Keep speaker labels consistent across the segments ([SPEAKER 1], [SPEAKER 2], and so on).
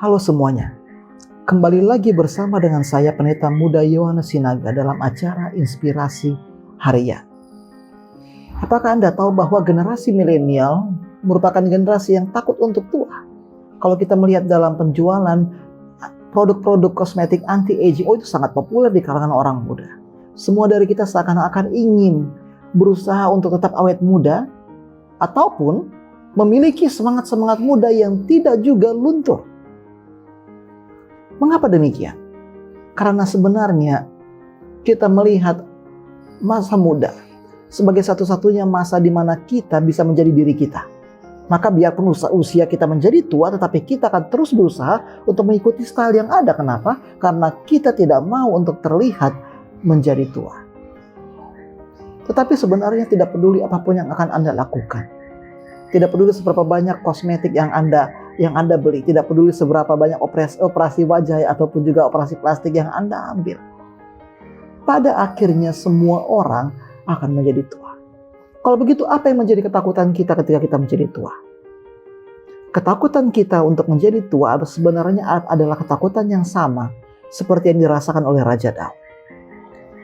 [SPEAKER 1] Halo semuanya, kembali lagi bersama dengan saya Pendeta Muda Yohanes Sinaga dalam acara Inspirasi Harian. Apakah Anda tahu bahwa generasi milenial merupakan generasi yang takut untuk tua? Kalau kita melihat dalam penjualan produk-produk kosmetik anti-aging, itu sangat populer di kalangan orang muda. Semua dari kita seakan-akan ingin berusaha untuk tetap awet muda, ataupun memiliki semangat-semangat muda yang tidak juga luntur. Mengapa demikian? Karena sebenarnya kita melihat masa muda sebagai satu-satunya masa di mana kita bisa menjadi diri kita. Maka biarpun usia kita menjadi tua, tetapi kita akan terus berusaha untuk mengikuti style yang ada. Kenapa? Karena kita tidak mau untuk terlihat menjadi tua. Tetapi sebenarnya tidak peduli apapun yang akan Anda lakukan. Tidak peduli seberapa banyak kosmetik yang Anda beli, tidak peduli seberapa banyak operasi wajah ataupun juga operasi plastik yang Anda ambil. Pada akhirnya semua orang akan menjadi tua. Kalau begitu, apa yang menjadi ketakutan kita ketika kita menjadi tua? Ketakutan kita untuk menjadi tua sebenarnya adalah ketakutan yang sama seperti yang dirasakan oleh Raja Daud.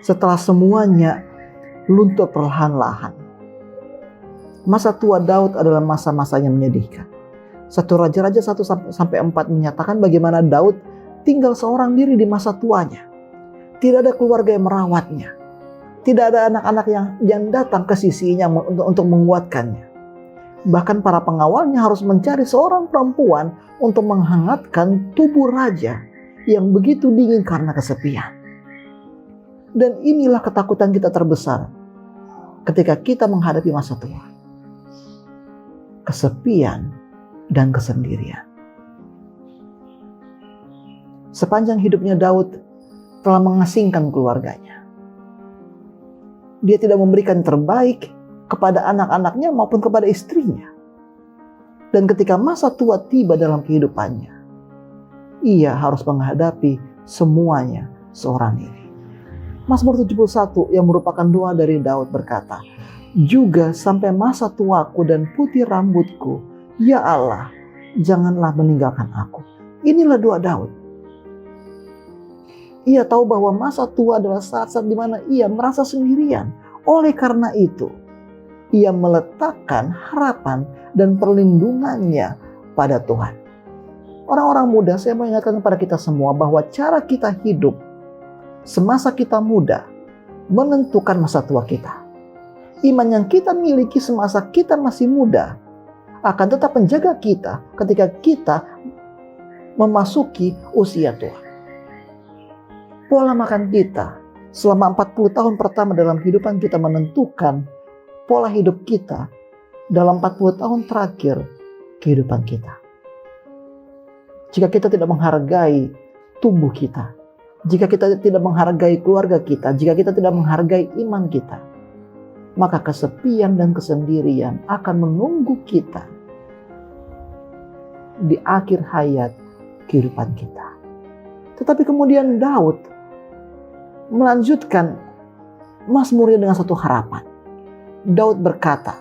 [SPEAKER 1] Setelah semuanya luntur perlahan-lahan, masa tua Daud adalah masa-masa yang menyedihkan. 1 Raja-Raja 1-4 menyatakan bagaimana Daud tinggal seorang diri di masa tuanya. Tidak ada keluarga yang merawatnya. Tidak ada anak-anak yang datang ke sisinya untuk menguatkannya. Bahkan para pengawalnya harus mencari seorang perempuan untuk menghangatkan tubuh raja yang begitu dingin karena kesepian. Dan inilah ketakutan kita terbesar ketika kita menghadapi masa tua. Kesepian dan kesendirian. Sepanjang hidupnya Daud telah mengasingkan keluarganya. Dia tidak memberikan terbaik kepada anak-anaknya maupun kepada istrinya. Dan ketika masa tua tiba dalam kehidupannya, ia harus menghadapi semuanya seorang diri. Mazmur 71 yang merupakan doa dari Daud berkata, "Juga sampai masa tuaku dan putih rambutku, ya Allah, janganlah meninggalkan aku." Inilah doa Daud. Ia tahu bahwa masa tua adalah saat-saat di mana ia merasa sendirian. Oleh karena itu, ia meletakkan harapan dan perlindungannya pada Tuhan. Orang-orang muda, saya mau ingatkan kepada kita semua bahwa cara kita hidup semasa kita muda menentukan masa tua kita. Iman yang kita miliki semasa kita masih muda akan tetap menjaga kita ketika kita memasuki usia tua. Pola makan kita selama 40 tahun pertama dalam kehidupan kita menentukan pola hidup kita dalam 40 tahun terakhir kehidupan kita. Jika kita tidak menghargai tubuh kita, jika kita tidak menghargai keluarga kita, jika kita tidak menghargai iman kita, maka kesepian dan kesendirian akan menunggu kita di akhir hayat kehidupan kita. Tetapi kemudian Daud melanjutkan mazmurnya dengan satu harapan. Daud berkata,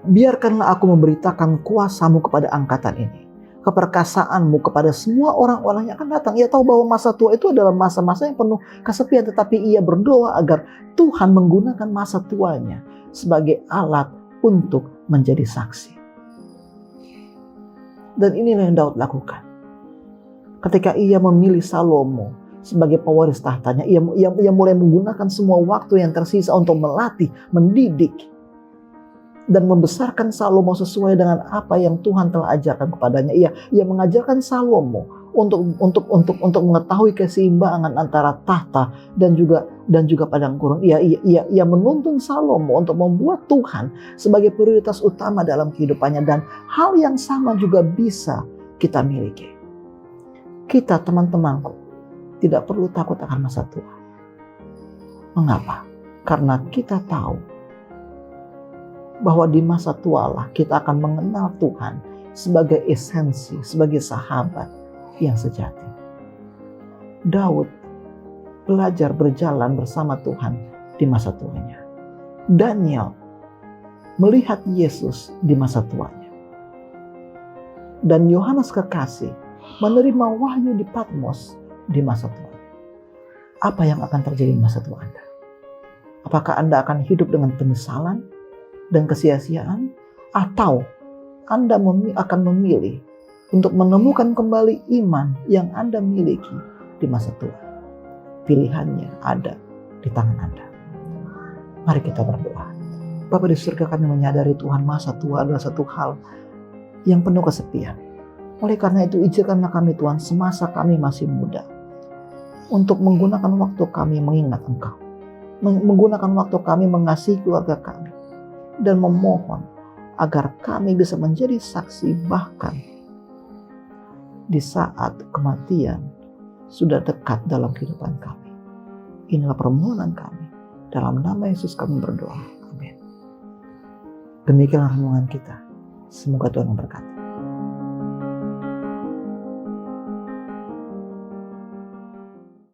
[SPEAKER 1] "Biarkanlah aku memberitakan kuasa-Mu kepada angkatan ini, keperkasaanmu kepada semua orang-orang yang akan datang." Ia tahu bahwa masa tua itu adalah masa-masa yang penuh kesepian, tetapi ia berdoa agar Tuhan menggunakan masa tuanya sebagai alat untuk menjadi saksi. Dan inilah yang Daud lakukan. Ketika ia memilih Salomo sebagai pewaris tahtanya, ia mulai menggunakan semua waktu yang tersisa untuk melatih, mendidik, dan membesarkan Salomo sesuai dengan apa yang Tuhan telah ajarkan kepadanya. Ia mengajarkan Salomo untuk mengetahui keseimbangan antara tahta dan juga padang gurun. Ia menuntun Salomo untuk membuat Tuhan sebagai prioritas utama dalam kehidupannya, dan hal yang sama juga bisa kita miliki. Kita, teman-temanku, tidak perlu takut akan masa tua. Mengapa? Karena kita tahu bahwa di masa tualah kita akan mengenal Tuhan sebagai esensi, sebagai sahabat yang sejati. Daud belajar berjalan bersama Tuhan di masa tuanya. Daniel melihat Yesus di masa tuanya. dan Yohanes kekasih menerima wahyu di Patmos di masa tua. Apa yang akan terjadi di masa tua Anda? Apakah Anda akan hidup dengan penyesalan dan kesia-siaan, atau Anda akan memilih untuk menemukan kembali iman yang Anda miliki di masa tua? Pilihannya ada di tangan Anda. Mari kita berdoa. Bapa di surga, kami menyadari Tuhan, masa tua adalah satu hal yang penuh kesepian. Oleh karena itu, izinkanlah kami Tuhan, semasa kami masih muda, untuk menggunakan waktu kami mengingat Engkau, menggunakan waktu kami mengasihi keluarga kami, dan memohon agar kami bisa menjadi saksi bahkan di saat kematian sudah dekat dalam kehidupan kami. Inilah permohonan kami. Dalam nama Yesus kami berdoa. Amin. Demikianlah renungan kita. Semoga Tuhan memberkati.